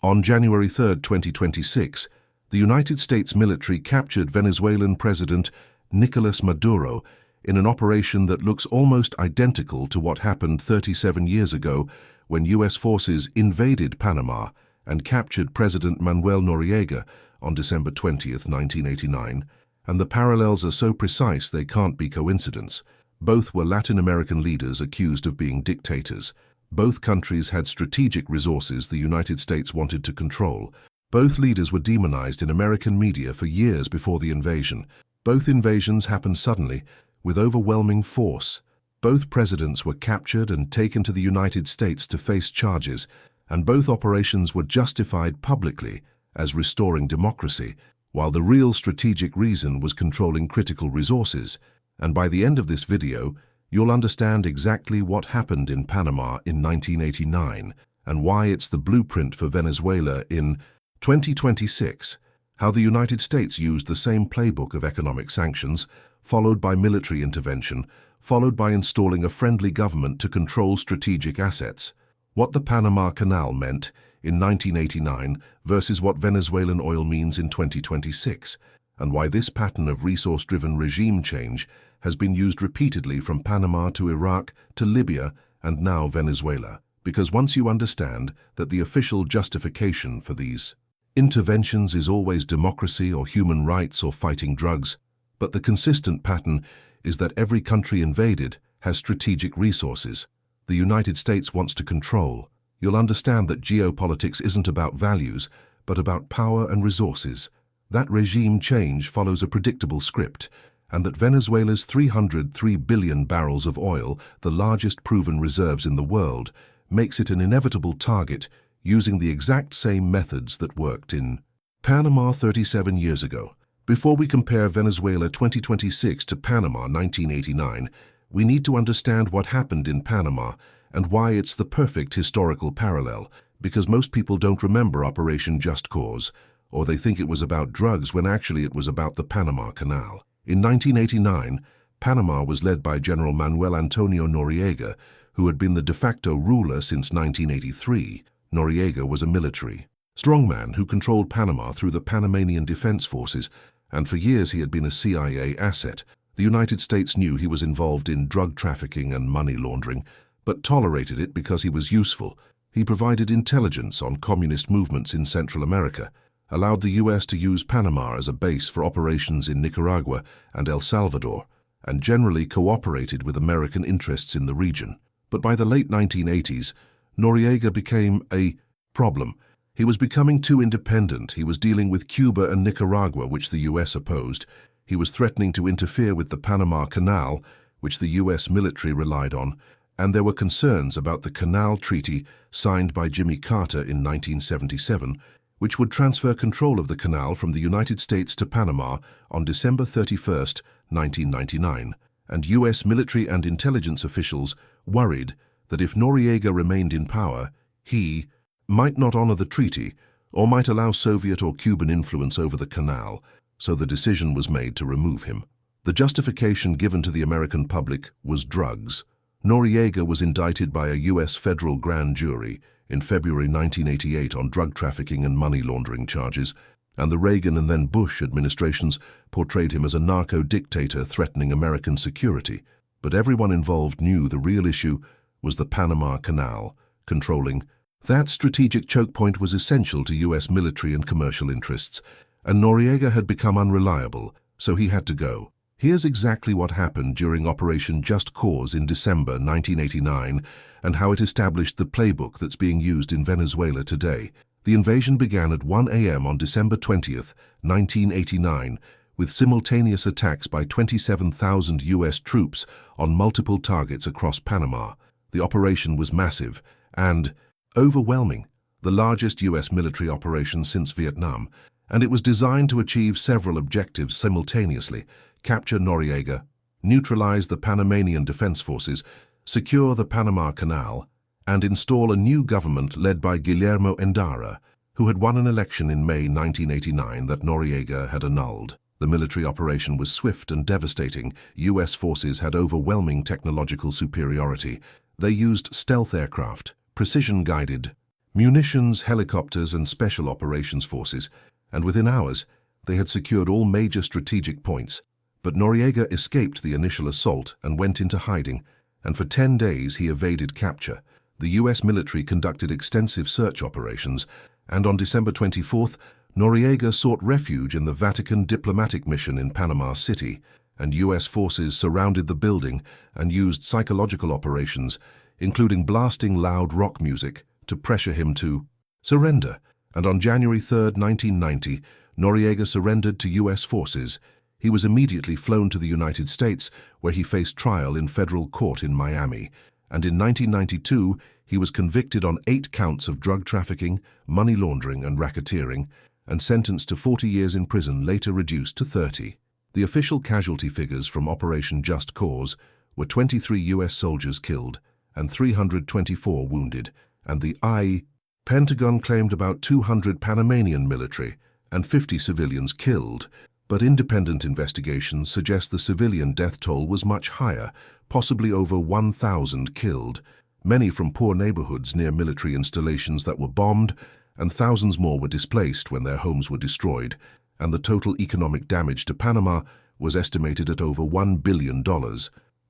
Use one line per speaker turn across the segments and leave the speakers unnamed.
On January 3, 2026, the United States military captured Venezuelan President Nicolás Maduro in an operation that looks almost identical to what happened 37 years ago when U.S. forces invaded Panama and captured President Manuel Noriega on December 20, 1989, and the parallels are so precise they can't be coincidence. Both were Latin American leaders accused of being dictators. Both countries had strategic resources the United States wanted to control. Both leaders were demonized in American media for years before the invasion. Both invasions happened suddenly, with overwhelming force. Both presidents were captured and taken to the United States to face charges, and both operations were justified publicly as restoring democracy, while the real strategic reason was controlling critical resources. And by the end of this video, you'll understand exactly what happened in Panama in 1989 and why it's the blueprint for Venezuela in 2026, how the United States used the same playbook of economic sanctions, followed by military intervention, followed by installing a friendly government to control strategic assets, what the Panama Canal meant in 1989 versus what Venezuelan oil means in 2026, and why this pattern of resource-driven regime change has been used repeatedly from Panama to Iraq to Libya and now Venezuela. Because once you understand that the official justification for these interventions is always democracy or human rights or fighting drugs, but the consistent pattern is that every country invaded has strategic resources the United States wants to control, you'll understand that geopolitics isn't about values, but about power and resources. That regime change follows a predictable script, and that Venezuela's 303 billion barrels of oil, the largest proven reserves in the world, makes it an inevitable target using the exact same methods that worked in Panama 37 years ago. Before we compare Venezuela 2026 to Panama 1989, we need to understand what happened in Panama and why it's the perfect historical parallel, because most people don't remember Operation Just Cause, or they think it was about drugs when actually it was about the Panama Canal. In 1989, Panama was led by General Manuel Antonio Noriega, who had been the de facto ruler since 1983. Noriega was a military strongman who controlled Panama through the Panamanian Defense Forces, and for years he had been a CIA asset. The United States knew he was involved in drug trafficking and money laundering, but tolerated it because he was useful. He provided intelligence on communist movements in Central America, allowed the U.S. to use Panama as a base for operations in Nicaragua and El Salvador, and generally cooperated with American interests in the region. But by the late 1980s, Noriega became a problem. He was becoming too independent. He was dealing with Cuba and Nicaragua, which the U.S. opposed. He was threatening to interfere with the Panama Canal, which the U.S. military relied on, and there were concerns about the Canal Treaty signed by Jimmy Carter in 1977, which would transfer control of the canal from the United States to Panama on December 31, 1999, and U.S. military and intelligence officials worried that if Noriega remained in power, he might not honor the treaty or might allow Soviet or Cuban influence over the canal, so the decision was made to remove him. The justification given to the American public was drugs. Noriega was indicted by a U.S. federal grand jury in February 1988 on drug trafficking and money laundering charges, and the Reagan and then Bush administrations portrayed him as a narco-dictator threatening American security. But everyone involved knew the real issue was the Panama Canal, controlling. That strategic choke point was essential to U.S. military and commercial interests, and Noriega had become unreliable, so he had to go. Here's exactly what happened during Operation Just Cause in December 1989 and how it established the playbook that's being used in Venezuela today. The invasion began at 1 a.m. on December 20, 1989, with simultaneous attacks by 27,000 U.S. troops on multiple targets across Panama. The operation was massive and overwhelming, the largest U.S. military operation since Vietnam, and it was designed to achieve several objectives simultaneously: capture Noriega, neutralize the Panamanian Defense Forces, secure the Panama Canal, and install a new government led by Guillermo Endara, who had won an election in May 1989 that Noriega had annulled. The military operation was swift and devastating. U.S. forces had overwhelming technological superiority. They used stealth aircraft, precision-guided munitions, helicopters, and special operations forces, and within hours, they had secured all major strategic points. But Noriega escaped the initial assault and went into hiding, and for 10 days he evaded capture. The U.S. military conducted extensive search operations, and on December 24th, Noriega sought refuge in the Vatican diplomatic mission in Panama City, and U.S. forces surrounded the building and used psychological operations, including blasting loud rock music, to pressure him to surrender. And on January 3, 1990, Noriega surrendered to U.S. forces. He was immediately flown to the United States, where he faced trial in federal court in Miami. And in 1992, he was convicted on 8 counts of drug trafficking, money laundering, and racketeering, and sentenced to 40 years in prison, later reduced to 30. The official casualty figures from Operation Just Cause were 23 U.S. soldiers killed and 324 wounded, and the Pentagon claimed about 200 Panamanian military and 50 civilians killed, but independent investigations suggest the civilian death toll was much higher, possibly over 1,000 killed, many from poor neighborhoods near military installations that were bombed, and thousands more were displaced when their homes were destroyed, and the total economic damage to Panama was estimated at over $1 billion.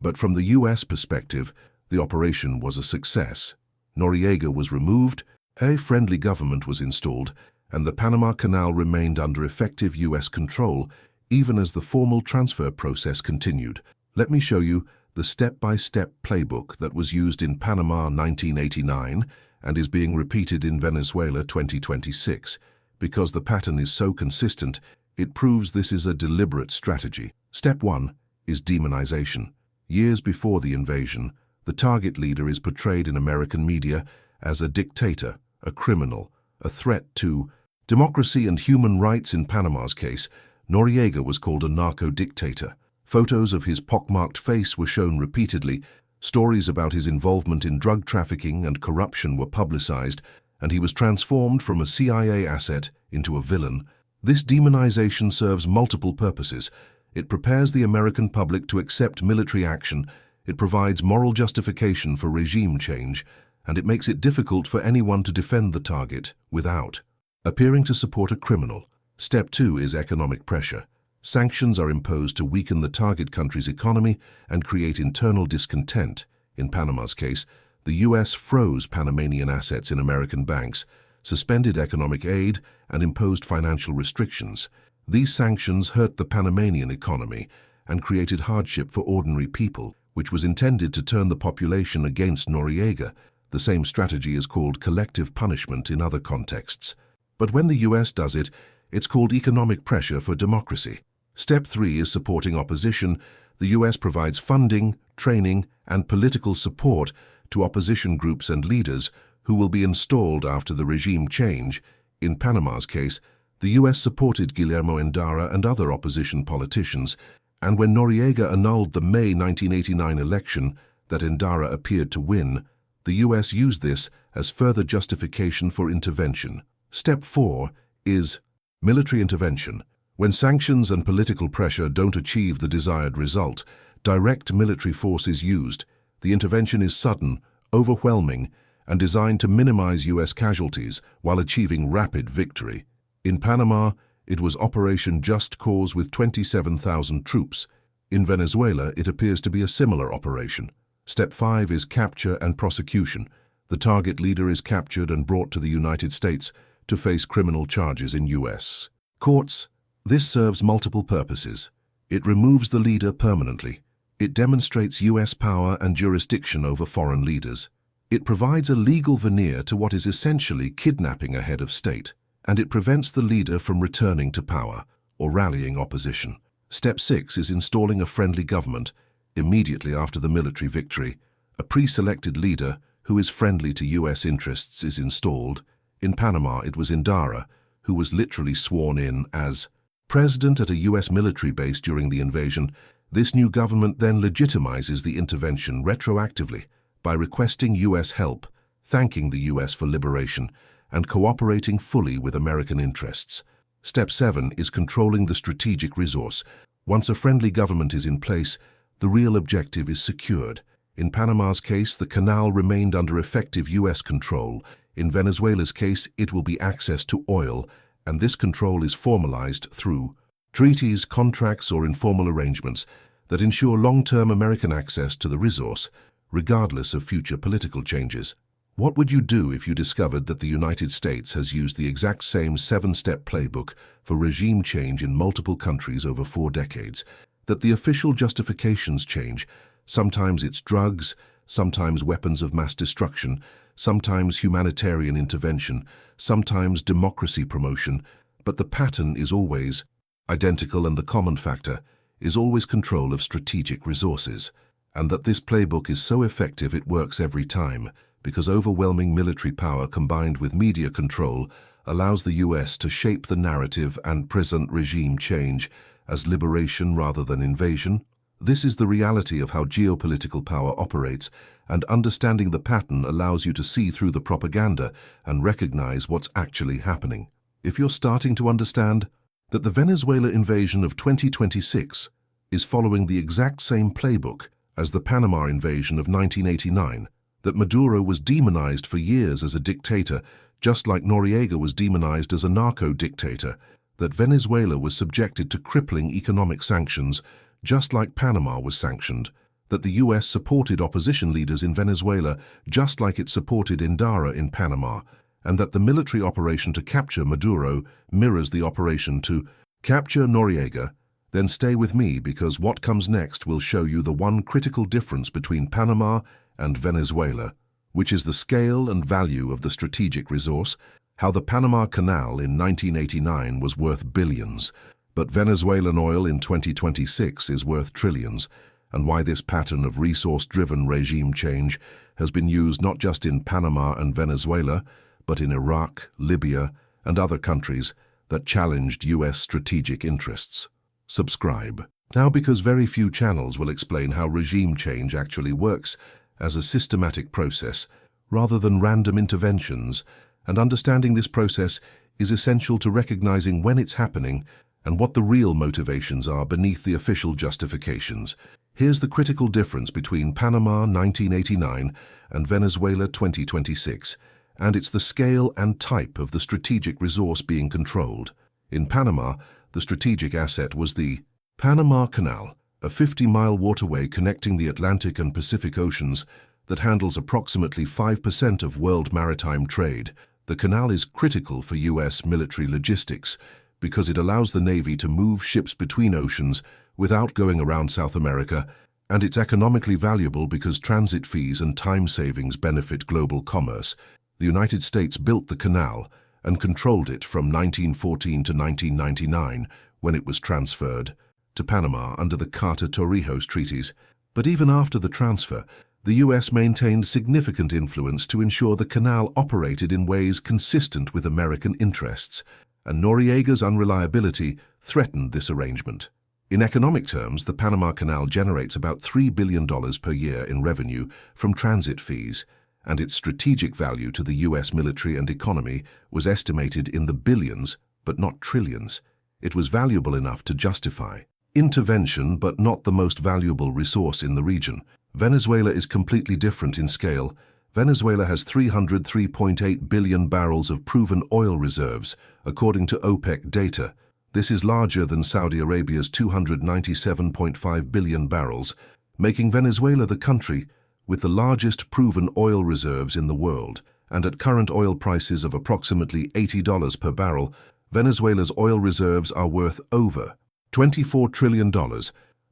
But from the U.S. perspective, the operation was a success. Noriega was removed, a friendly government was installed, and the Panama Canal remained under effective U.S. control, even as the formal transfer process continued. Let me show you the step-by-step playbook that was used in Panama 1989 and is being repeated in Venezuela 2026. Because the pattern is so consistent, it proves this is a deliberate strategy. Step 1 is demonization. Years before the invasion, the target leader is portrayed in American media as a dictator, a criminal, a threat to democracy and human rights. In Panama's case, Noriega was called a narco-dictator. Photos of his pockmarked face were shown repeatedly, stories about his involvement in drug trafficking and corruption were publicized, and he was transformed from a CIA asset into a villain. This demonization serves multiple purposes. It prepares the American public to accept military action, it provides moral justification for regime change, and it makes it difficult for anyone to defend the target without appearing to support a criminal. Step 2 is economic pressure. Sanctions are imposed to weaken the target country's economy and create internal discontent. In Panama's case, the U.S. froze Panamanian assets in American banks, suspended economic aid, and imposed financial restrictions. These sanctions hurt the Panamanian economy and created hardship for ordinary people, which was intended to turn the population against Noriega. The same strategy is called collective punishment in other contexts. But when the U.S. does it, it's called economic pressure for democracy. Step 3 is supporting opposition. The U.S. provides funding, training, and political support to opposition groups and leaders who will be installed after the regime change. In Panama's case, the U.S. supported Guillermo Endara and other opposition politicians, and when Noriega annulled the May 1989 election that Endara appeared to win, the U.S. used this as further justification for intervention. Step 4 is military intervention. When sanctions and political pressure don't achieve the desired result, direct military force is used. The intervention is sudden, overwhelming, and designed to minimize U.S. casualties while achieving rapid victory. In Panama, it was Operation Just Cause with 27,000 troops. In Venezuela, it appears to be a similar operation. Step 5 is capture and prosecution. The target leader is captured and brought to the United States to face criminal charges in U.S. courts. This serves multiple purposes. It removes the leader permanently. It demonstrates U.S. power and jurisdiction over foreign leaders. It provides a legal veneer to what is essentially kidnapping a head of state, and it prevents the leader from returning to power or rallying opposition. Step 6 is installing a friendly government. Immediately after the military victory, a pre-selected leader who is friendly to U.S. interests is installed. In Panama, it was Endara, who was literally sworn in as president at a U.S. military base during the invasion. This new government then legitimizes the intervention retroactively by requesting U.S. help, thanking the U.S. for liberation, and cooperating fully with American interests. Step 7 is controlling the strategic resource. Once a friendly government is in place, the real objective is secured. In Panama's case, the canal remained under effective U.S. control. In Venezuela's case, it will be access to oil, and this control is formalized through treaties, contracts, or informal arrangements that ensure long-term American access to the resource, regardless of future political changes. What would you do if you discovered that the United States has used the exact same 7-step playbook for regime change in multiple countries over 4 decades, that the official justifications change? Sometimes it's drugs, sometimes weapons of mass destruction, sometimes humanitarian intervention, sometimes democracy promotion, but the pattern is always identical, and the common factor is always control of strategic resources. And that this playbook is so effective it works every time, because overwhelming military power combined with media control allows the US to shape the narrative and present regime change as liberation rather than invasion. This is the reality of how geopolitical power operates, and understanding the pattern allows you to see through the propaganda and recognize what's actually happening. If you're starting to understand that the Venezuela invasion of 2026 is following the exact same playbook as the Panama invasion of 1989, that Maduro was demonized for years as a dictator, just like Noriega was demonized as a narco-dictator, that Venezuela was subjected to crippling economic sanctions, just like Panama was sanctioned, that the US supported opposition leaders in Venezuela just like it supported Indara in Panama, and that the military operation to capture Maduro mirrors the operation to capture Noriega, then stay with me, because what comes next will show you the one critical difference between Panama and Venezuela, which is the scale and value of the strategic resource, how the Panama Canal in 1989 was worth billions, but Venezuelan oil in 2026 is worth trillions, and why this pattern of resource-driven regime change has been used not just in Panama and Venezuela, but in Iraq, Libya, and other countries that challenged US strategic interests. Subscribe now, because very few channels will explain how regime change actually works as a systematic process rather than random interventions, and understanding this process is essential to recognizing when it's happening and what the real motivations are beneath the official justifications. Here's the critical difference between Panama 1989 and Venezuela 2026, and it's the scale and type of the strategic resource being controlled. In Panama, the strategic asset was the Panama Canal, a 50-mile waterway connecting the Atlantic and Pacific Oceans that handles approximately 5% of world maritime trade. The canal is critical for US military logistics because it allows the Navy to move ships between oceans without going around South America, and it's economically valuable because transit fees and time savings benefit global commerce. The United States built the canal and controlled it from 1914 to 1999, when it was transferred to Panama under the Carter-Torrijos treaties. But even after the transfer, the US maintained significant influence to ensure the canal operated in ways consistent with American interests, and Noriega's unreliability threatened this arrangement. In economic terms, the Panama Canal generates about $3 billion per year in revenue from transit fees, and its strategic value to the US military and economy was estimated in the billions, but not trillions. It was valuable enough to justify intervention, but not the most valuable resource in the region. Venezuela is completely different in scale. Venezuela has 303.8 billion barrels of proven oil reserves, according to OPEC data. This is larger than Saudi Arabia's 297.5 billion barrels, making Venezuela the country with the largest proven oil reserves in the world. And at current oil prices of approximately $80 per barrel, Venezuela's oil reserves are worth over $24 trillion.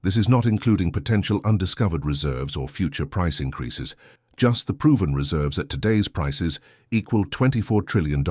This is not including potential undiscovered reserves or future price increases. Just the proven reserves at today's prices equal $24 trillion,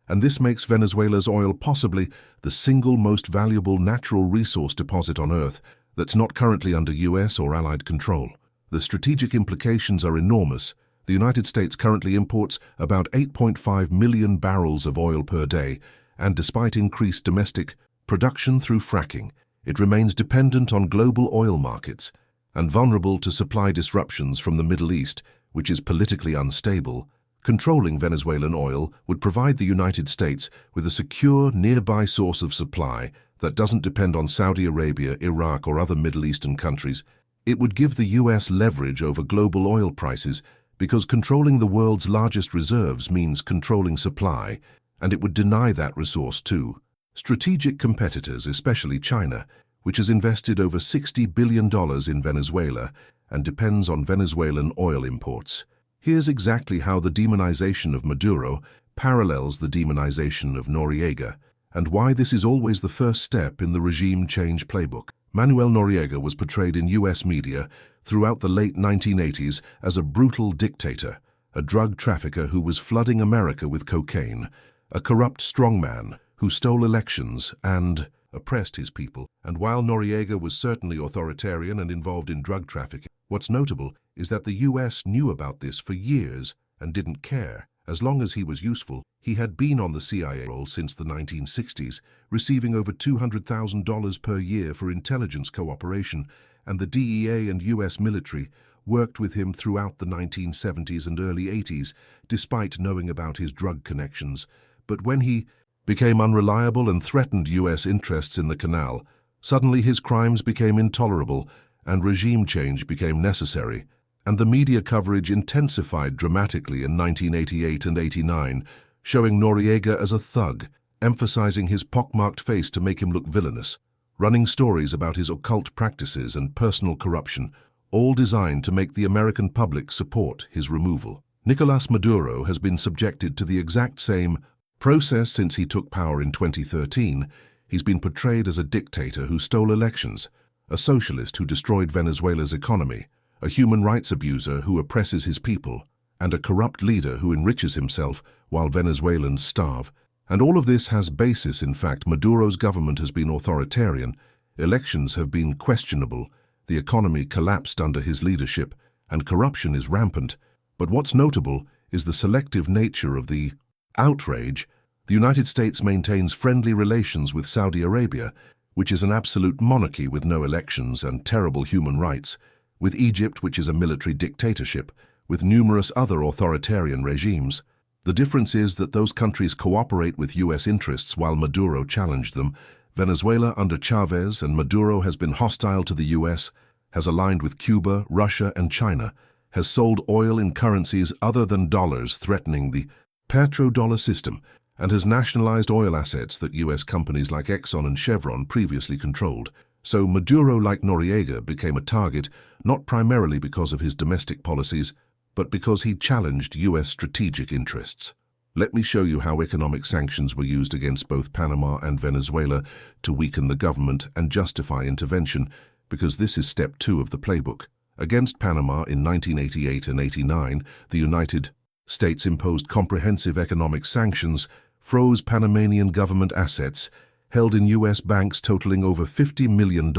and this makes Venezuela's oil possibly the single most valuable natural resource deposit on Earth that's not currently under US or Allied control. The strategic implications are enormous. The United States currently imports about 8.5 million barrels of oil per day, and despite increased domestic production through fracking, it remains dependent on global oil markets and vulnerable to supply disruptions from the Middle East, which is politically unstable. Controlling Venezuelan oil would provide the United States with a secure, nearby source of supply that doesn't depend on Saudi Arabia, Iraq, or other Middle Eastern countries. It would give the US leverage over global oil prices because controlling the world's largest reserves means controlling supply, and it would deny that resource too. Strategic competitors, especially China, which has invested over $60 billion in Venezuela and depends on Venezuelan oil imports. Here's exactly how the demonization of Maduro parallels the demonization of Noriega, and why this is always the first step in the regime change playbook. Manuel Noriega was portrayed in US media throughout the late 1980s as a brutal dictator, a drug trafficker who was flooding America with cocaine, a corrupt strongman who stole elections and oppressed his people. And while Noriega was certainly authoritarian and involved in drug trafficking, what's notable is that the US knew about this for years and didn't care. As long as he was useful, he had been on the CIA roll since the 1960s, receiving over $200,000 per year for intelligence cooperation, and the DEA and US military worked with him throughout the 1970s and early 80s, despite knowing about his drug connections. But when he became unreliable and threatened US interests in the canal, suddenly his crimes became intolerable and regime change became necessary. And the media coverage intensified dramatically in 1988 and 89, showing Noriega as a thug, emphasizing his pockmarked face to make him look villainous, running stories about his occult practices and personal corruption, all designed to make the American public support his removal. Nicolás Maduro has been subjected to the exact same process since he took power in 2013. He's been portrayed as a dictator who stole elections, a socialist who destroyed Venezuela's economy, a human rights abuser who oppresses his people, and a corrupt leader who enriches himself while Venezuelans starve. And all of this has basis in fact. Maduro's government has been authoritarian, elections have been questionable, the economy collapsed under his leadership, and corruption is rampant. But what's notable is the selective nature of the outrage. The United States maintains friendly relations with Saudi Arabia, which is an absolute monarchy with no elections and terrible human rights, with Egypt, which is a military dictatorship, with numerous other authoritarian regimes. The difference is that those countries cooperate with US interests while Maduro challenged them. Venezuela under Chavez and Maduro has been hostile to the US, has aligned with Cuba, Russia, and China, has sold oil in currencies other than dollars, threatening the petrodollar system, and has nationalized oil assets that US companies like Exxon and Chevron previously controlled. So Maduro, like Noriega, became a target not primarily because of his domestic policies, but because he challenged US strategic interests. Let me show you how economic sanctions were used against both Panama and Venezuela to weaken the government and justify intervention, because this is step 2 of the playbook. Against Panama in 1988 and 89, the United States imposed comprehensive economic sanctions, froze Panamanian government assets, held in US banks totaling over $50 million,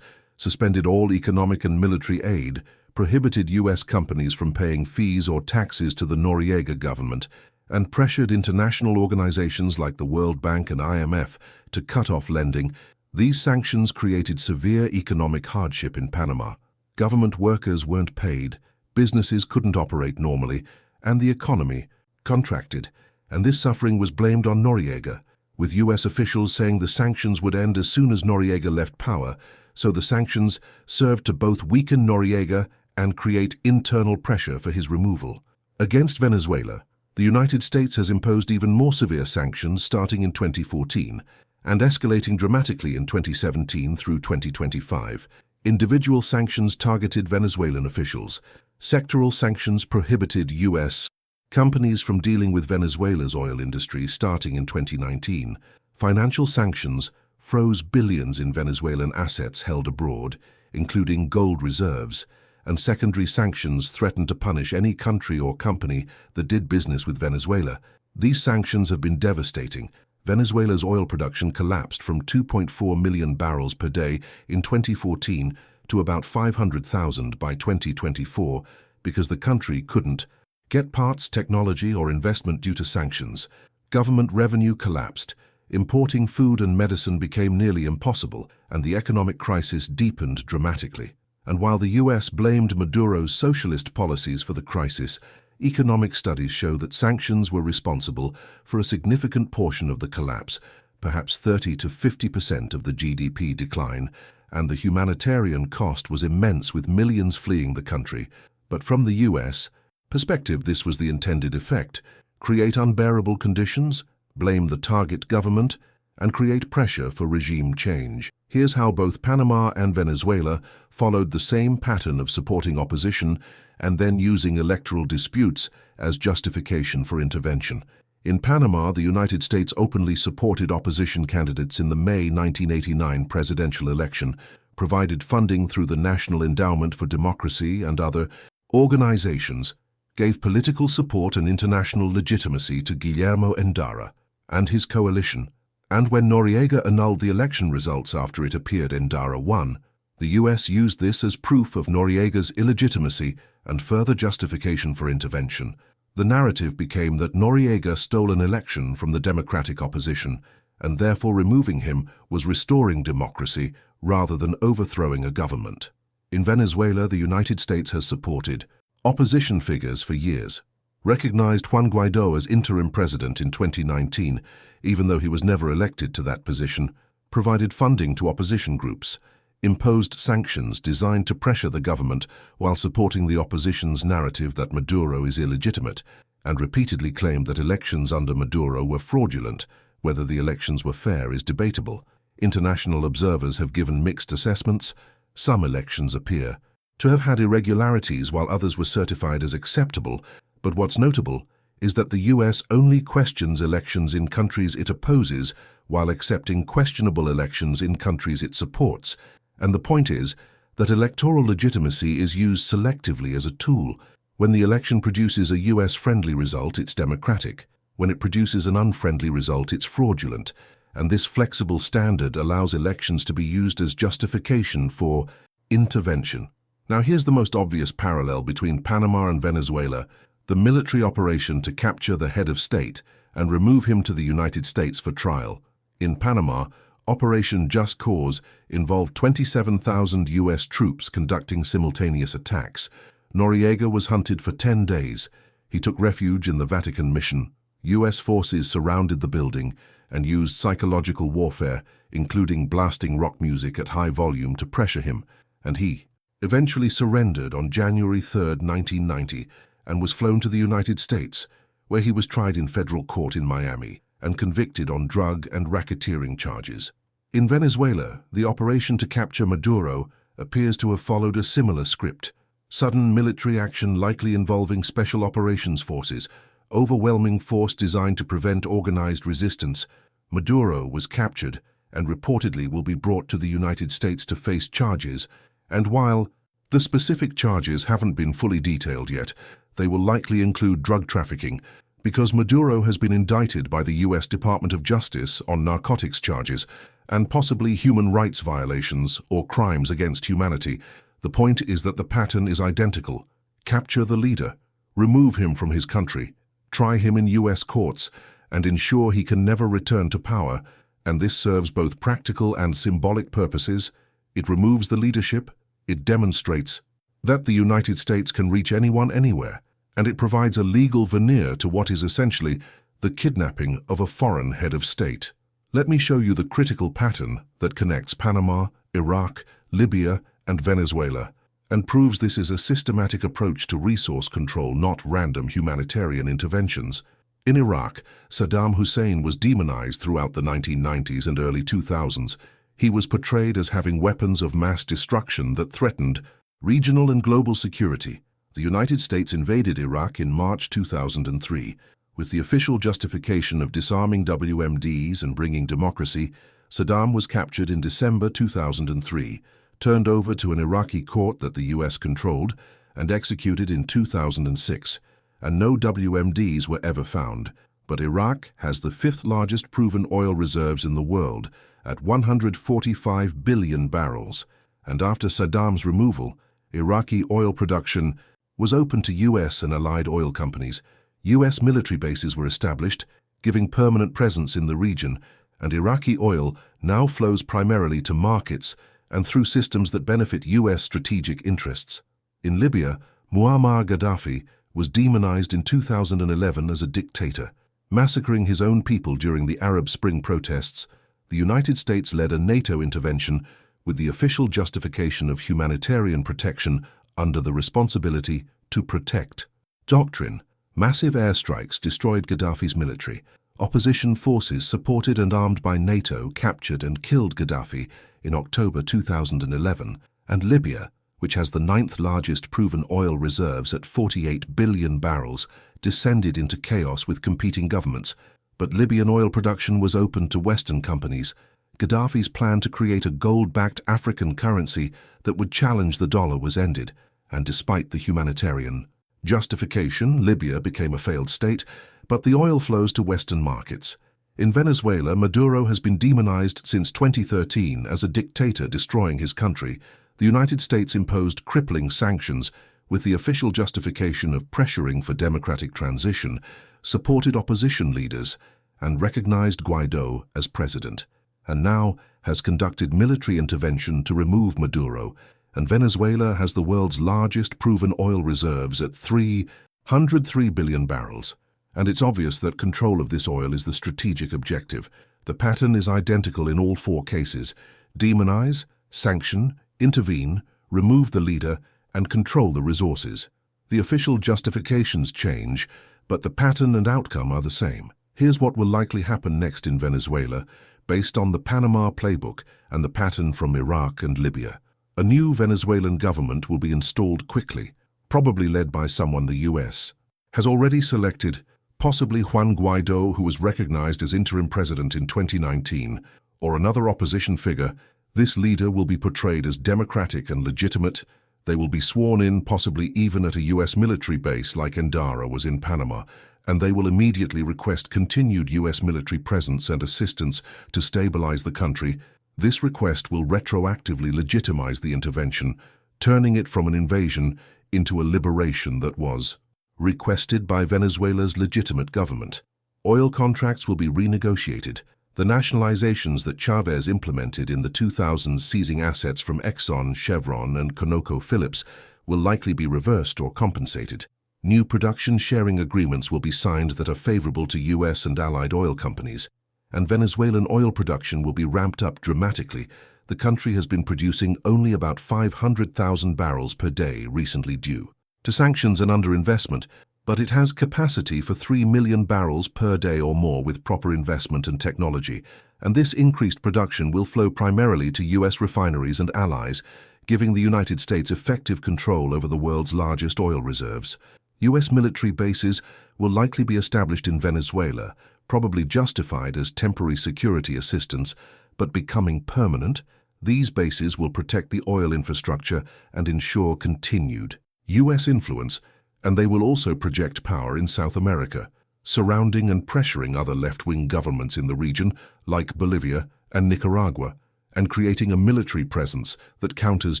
suspended all economic and military aid, prohibited US companies from paying fees or taxes to the Noriega government, and pressured international organizations like the World Bank and IMF to cut off lending. These sanctions created severe economic hardship in Panama. Government workers weren't paid, businesses couldn't operate normally, and the economy contracted. And this suffering was blamed on Noriega, with US officials saying the sanctions would end as soon as Noriega left power, so the sanctions served to both weaken Noriega and create internal pressure for his removal. Against Venezuela, the United States has imposed even more severe sanctions starting in 2014 and escalating dramatically in 2017 through 2025. Individual sanctions targeted Venezuelan officials. Sectoral sanctions prohibited US companies from dealing with Venezuela's oil industry starting in 2019. Financial sanctions froze billions in Venezuelan assets held abroad, including gold reserves, and secondary sanctions threatened to punish any country or company that did business with Venezuela. These sanctions have been devastating. Venezuela's oil production collapsed from 2.4 million barrels per day in 2014 to about 500,000 by 2024 because the country couldn't get parts, technology, or investment due to sanctions. Government revenue collapsed, importing food and medicine became nearly impossible, and the economic crisis deepened dramatically. And while the US blamed Maduro's socialist policies for the crisis, economic studies show that sanctions were responsible for a significant portion of the collapse, perhaps 30 to 50% of the GDP decline, and the humanitarian cost was immense with millions fleeing the country. But from the US, Perspective, this was the intended effect: create unbearable conditions, blame the target government, and create pressure for regime change. Here's how both Panama and Venezuela followed the same pattern of supporting opposition and then using electoral disputes as justification for intervention. In Panama, the United States openly supported opposition candidates in the May 1989 presidential election, provided funding through the National Endowment for Democracy and other organizations, gave political support and international legitimacy to Guillermo Endara and his coalition. And when Noriega annulled the election results after it appeared Endara won, the US used this as proof of Noriega's illegitimacy and further justification for intervention. The narrative became that Noriega stole an election from the democratic opposition, and therefore removing him was restoring democracy rather than overthrowing a government. In Venezuela, the United States has supported opposition figures for years, recognized Juan Guaidó as interim president in 2019, even though he was never elected to that position, provided funding to opposition groups, imposed sanctions designed to pressure the government while supporting the opposition's narrative that Maduro is illegitimate, and repeatedly claimed that elections under Maduro were fraudulent. Whether the elections were fair is debatable. International observers have given mixed assessments. Some elections appear to have had irregularities while others were certified as acceptable, but what's notable is that the US only questions elections in countries it opposes while accepting questionable elections in countries it supports. And the point is that electoral legitimacy is used selectively as a tool. When the election produces a US-friendly result, it's democratic. When it produces an unfriendly result, it's fraudulent. And this flexible standard allows elections to be used as justification for intervention. Now here's the most obvious parallel between Panama and Venezuela: the military operation to capture the head of state and remove him to the United States for trial. In Panama, Operation Just Cause involved 27,000 US troops conducting simultaneous attacks. Noriega was hunted for 10 days. He took refuge in the Vatican mission. US forces surrounded the building and used psychological warfare, including blasting rock music at high volume to pressure him, and he eventually surrendered on January 3, 1990, and was flown to the United States, where he was tried in federal court in Miami and convicted on drug and racketeering charges. In Venezuela, the operation to capture Maduro appears to have followed a similar script: sudden military action likely involving special operations forces, overwhelming force designed to prevent organized resistance. Maduro was captured and reportedly will be brought to the United States to face charges, and while the specific charges haven't been fully detailed yet, they will likely include drug trafficking, because Maduro has been indicted by the US Department of Justice on narcotics charges and possibly human rights violations or crimes against humanity. The point is that the pattern is identical: capture the leader, remove him from his country, try him in US courts, and ensure he can never return to power. And this serves both practical and symbolic purposes. It removes the leadership, it demonstrates that the United States can reach anyone anywhere, and it provides a legal veneer to what is essentially the kidnapping of a foreign head of state. Let me show you the critical pattern that connects Panama, Iraq, Libya, and Venezuela, and proves this is a systematic approach to resource control, not random humanitarian interventions. In Iraq, Saddam Hussein was demonized throughout the 1990s and early 2000s. He was portrayed as having weapons of mass destruction that threatened regional and global security. The United States invaded Iraq in March 2003. With the official justification of disarming WMDs and bringing democracy. Saddam was captured in December 2003, turned over to an Iraqi court that the US controlled, and executed in 2006. And no WMDs were ever found. But Iraq has the fifth largest proven oil reserves in the world, at 145 billion barrels. And after Saddam's removal, Iraqi oil production was open to US and allied oil companies. US military bases were established, giving permanent presence in the region, and Iraqi oil now flows primarily to markets and through systems that benefit US strategic interests. In Libya, Muammar Gaddafi was demonized in 2011 as a dictator, massacring his own people during the Arab Spring protests. The United States led a NATO intervention with the official justification of humanitarian protection under the responsibility to protect. Doctrine: massive airstrikes destroyed Gaddafi's military. Opposition forces supported and armed by NATO captured and killed Gaddafi in October 2011, and Libya, which has the 9th largest proven oil reserves at 48 billion barrels, descended into chaos with competing governments. But Libyan oil production was open to Western companies. Gaddafi's plan to create a gold-backed African currency that would challenge the dollar was ended, and despite the humanitarian justification, Libya became a failed state, but the oil flows to Western markets. In Venezuela, Maduro has been demonized since 2013 as a dictator destroying his country. The United States imposed crippling sanctions with the official justification of pressuring for democratic transition, supported opposition leaders, and recognized Guaido as president, and now has conducted military intervention to remove Maduro, and Venezuela has the world's largest proven oil reserves at 303 billion barrels. And it's obvious that control of this oil is the strategic objective. The pattern is identical in all 4 cases: demonize, sanction, intervene, remove the leader, and control the resources. The official justifications change, but the pattern and outcome are the same. Here's what will likely happen next in Venezuela, based on the Panama playbook and the pattern from Iraq and Libya. A new Venezuelan government will be installed quickly, probably led by someone the US has already selected, possibly Juan Guaido, who was recognized as interim president in 2019, or another opposition figure. This leader will be portrayed as democratic and legitimate. They will be sworn in, possibly even at a US military base like Endara was in Panama, and they will immediately request continued US military presence and assistance to stabilize the country. This request will retroactively legitimize the intervention, turning it from an invasion into a liberation that was requested by Venezuela's legitimate government. Oil contracts will be renegotiated. The nationalizations that Chavez implemented in the 2000s, seizing assets from Exxon, Chevron, and ConocoPhillips, will likely be reversed or compensated. New production sharing agreements will be signed that are favorable to US and allied oil companies, and Venezuelan oil production will be ramped up dramatically. The country has been producing only about 500,000 barrels per day recently due to sanctions and underinvestment, but it has capacity for 3 million barrels per day or more with proper investment and technology, and this increased production will flow primarily to US refineries and allies, giving the United States effective control over the world's largest oil reserves. US military bases will likely be established in Venezuela, probably justified as temporary security assistance, but becoming permanent. These bases will protect the oil infrastructure and ensure continued US influence, and they will also project power in South America, surrounding and pressuring other left-wing governments in the region, like Bolivia and Nicaragua, and creating a military presence that counters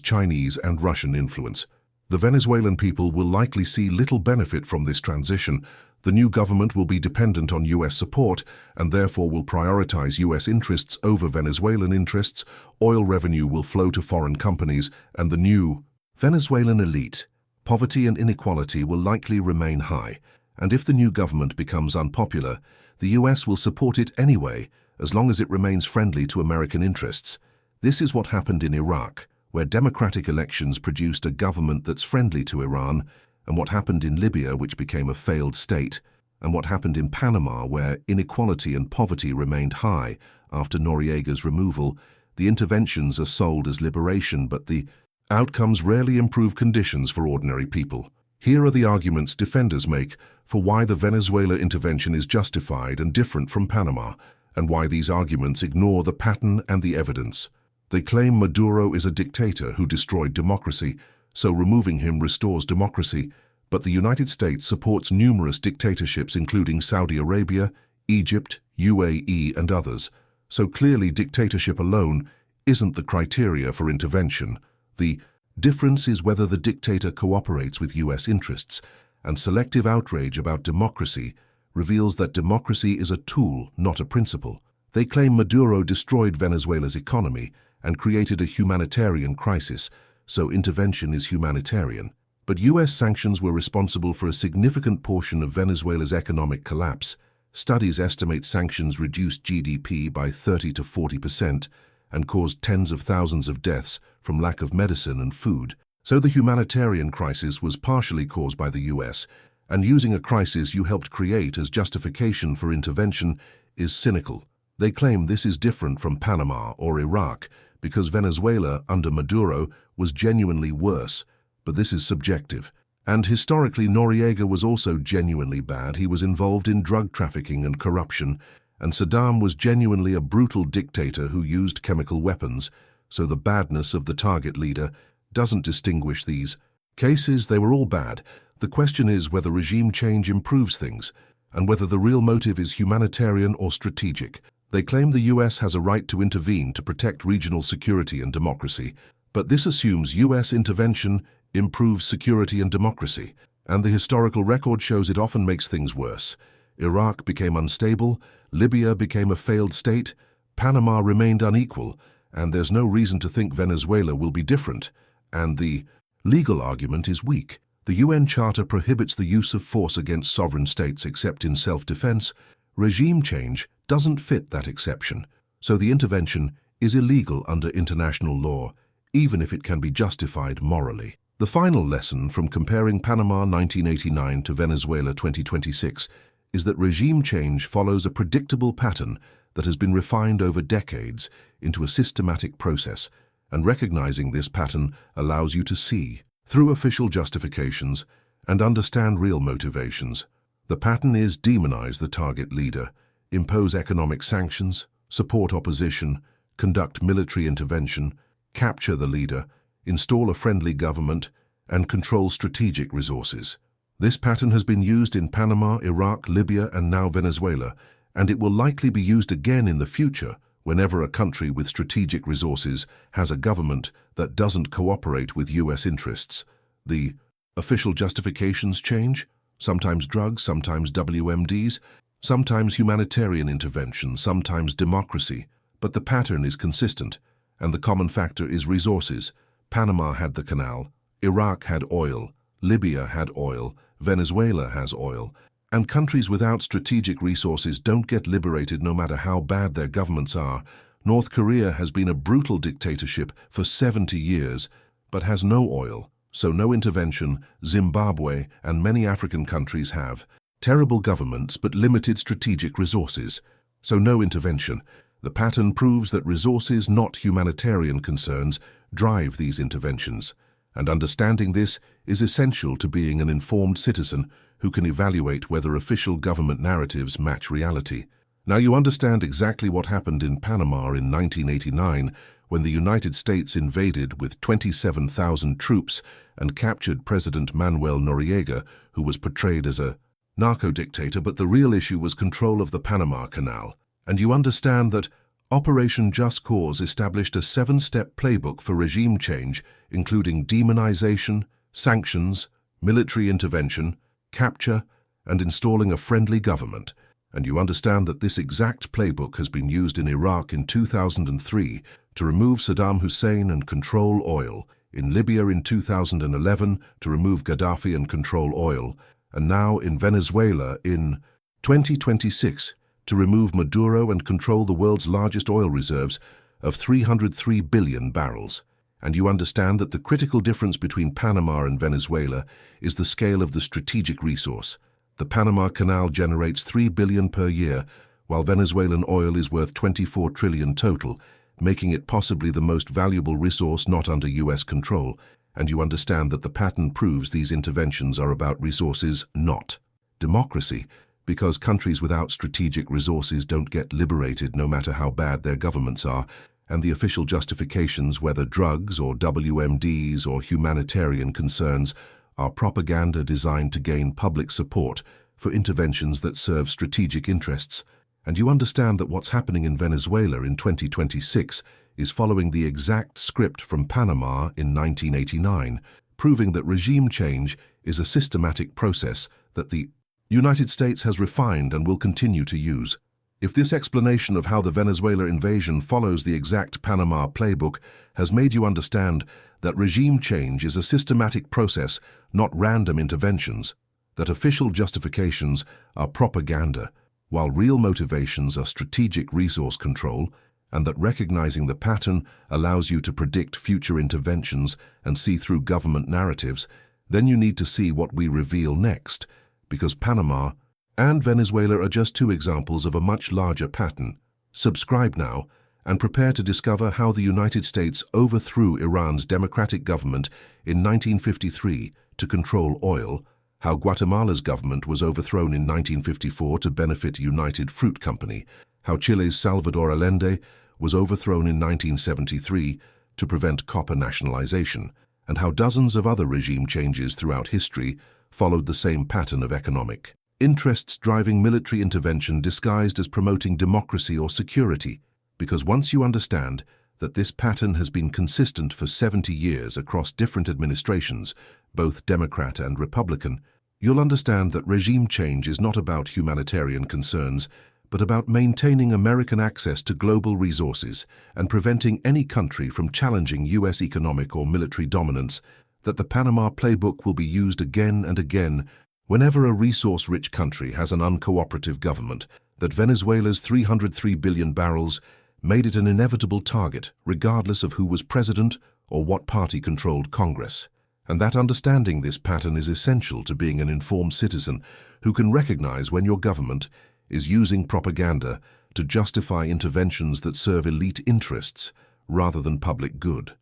Chinese and Russian influence. The Venezuelan people will likely see little benefit from this transition. The new government will be dependent on US support and therefore will prioritize US interests over Venezuelan interests. Oil revenue will flow to foreign companies, and the new Venezuelan elite. Poverty and inequality will likely remain high, and if the new government becomes unpopular, the US will support it anyway, as long as it remains friendly to American interests. This is what happened in Iraq, where democratic elections produced a government that's friendly to Iran, and what happened in Libya, which became a failed state, and what happened in Panama, where inequality and poverty remained high after Noriega's removal. The interventions are sold as liberation, but the outcomes rarely improve conditions for ordinary people. Here are the arguments defenders make for why the Venezuela intervention is justified and different from Panama, and why these arguments ignore the pattern and the evidence. They claim Maduro is a dictator who destroyed democracy, so removing him restores democracy, but the United States supports numerous dictatorships including Saudi Arabia, Egypt, UAE, and others, so clearly dictatorship alone isn't the criteria for intervention. The difference is whether the dictator cooperates with US interests, and selective outrage about democracy reveals that democracy is a tool, not a principle. They claim Maduro destroyed Venezuela's economy and created a humanitarian crisis, so intervention is humanitarian. But US sanctions were responsible for a significant portion of Venezuela's economic collapse. Studies estimate sanctions reduced GDP by 30 to 40% and caused tens of thousands of deaths from lack of medicine and food. So the humanitarian crisis was partially caused by the US, and using a crisis you helped create as justification for intervention is cynical. They claim this is different from Panama or Iraq because Venezuela under Maduro was genuinely worse, but this is subjective. And historically, Noriega was also genuinely bad. He was involved in drug trafficking and corruption, and Saddam was genuinely a brutal dictator who used chemical weapons, so the badness of the target leader doesn't distinguish these cases. They were all bad. The question is whether regime change improves things, and whether the real motive is humanitarian or strategic. They claim the US has a right to intervene to protect regional security and democracy, but this assumes US intervention improves security and democracy, and the historical record shows it often makes things worse. Iraq became unstable, Libya became a failed state, Panama remained unequal, and there's no reason to think Venezuela will be different, and the legal argument is weak. The UN Charter prohibits the use of force against sovereign states except in self-defense. Regime change doesn't fit that exception, so the intervention is illegal under international law, even if it can be justified morally. The final lesson from comparing Panama 1989 to Venezuela 2026 is that regime change follows a predictable pattern that has been refined over decades into a systematic process, and recognizing this pattern allows you to see through official justifications and understand real motivations. The pattern is demonize the target leader, impose economic sanctions, support opposition, conduct military intervention, capture the leader, install a friendly government, and control strategic resources. This pattern has been used in Panama, Iraq, Libya, and now Venezuela, and it will likely be used again in the future whenever a country with strategic resources has a government that doesn't cooperate with US interests. The official justifications change, sometimes drugs, sometimes WMDs, sometimes humanitarian intervention, sometimes democracy, but the pattern is consistent, and the common factor is resources. Panama had the canal, Iraq had oil, Libya had oil, Venezuela has oil, and countries without strategic resources don't get liberated no matter how bad their governments are. North Korea has been a brutal dictatorship for 70 years, but has no oil, so no intervention. Zimbabwe and many African countries have terrible governments but limited strategic resources, so no intervention. The pattern proves that resources, not humanitarian concerns, drive these interventions, and understanding this is essential to being an informed citizen who can evaluate whether official government narratives match reality. Now you understand exactly what happened in Panama in 1989 when the United States invaded with 27,000 troops and captured President Manuel Noriega, who was portrayed as a narco-dictator, but the real issue was control of the Panama Canal. And you understand that Operation Just Cause established a 7-step playbook for regime change, including demonization, sanctions, military intervention, capture, and installing a friendly government. And you understand that this exact playbook has been used in Iraq in 2003 to remove Saddam Hussein and control oil, in Libya in 2011 to remove Gaddafi and control oil, and now in Venezuela in 2026 to remove Maduro and control the world's largest oil reserves of 303 billion barrels. And you understand that the critical difference between Panama and Venezuela is the scale of the strategic resource. The Panama Canal generates 3 billion per year, while Venezuelan oil is worth 24 trillion total, making it possibly the most valuable resource not under US control. And you understand that the pattern proves these interventions are about resources, not democracy, because countries without strategic resources don't get liberated no matter how bad their governments are, and the official justifications, whether drugs or WMDs or humanitarian concerns, are propaganda designed to gain public support for interventions that serve strategic interests. And you understand that what's happening in Venezuela in 2026 is following the exact script from Panama in 1989, proving that regime change is a systematic process that the United States has refined and will continue to use. If this explanation of how the Venezuela invasion follows the exact Panama playbook has made you understand that regime change is a systematic process, not random interventions, that official justifications are propaganda, while real motivations are strategic resource control, and that recognizing the pattern allows you to predict future interventions and see through government narratives, then you need to see what we reveal next, because Panama and Venezuela are just two examples of a much larger pattern. Subscribe now and prepare to discover how the United States overthrew Iran's democratic government in 1953 to control oil, how Guatemala's government was overthrown in 1954 to benefit United Fruit Company, how Chile's Salvador Allende was overthrown in 1973 to prevent copper nationalization, and how dozens of other regime changes throughout history followed the same pattern of economic interests driving military intervention disguised as promoting democracy or security. Because once you understand that this pattern has been consistent for 70 years across different administrations, both Democrat and Republican, you'll understand that regime change is not about humanitarian concerns, but about maintaining American access to global resources and preventing any country from challenging U.S. economic or military dominance, that the Panama playbook will be used again and again whenever a resource-rich country has an uncooperative government, that Venezuela's 303 billion barrels made it an inevitable target regardless of who was president or what party controlled Congress, and that understanding this pattern is essential to being an informed citizen who can recognize when your government is using propaganda to justify interventions that serve elite interests rather than public good.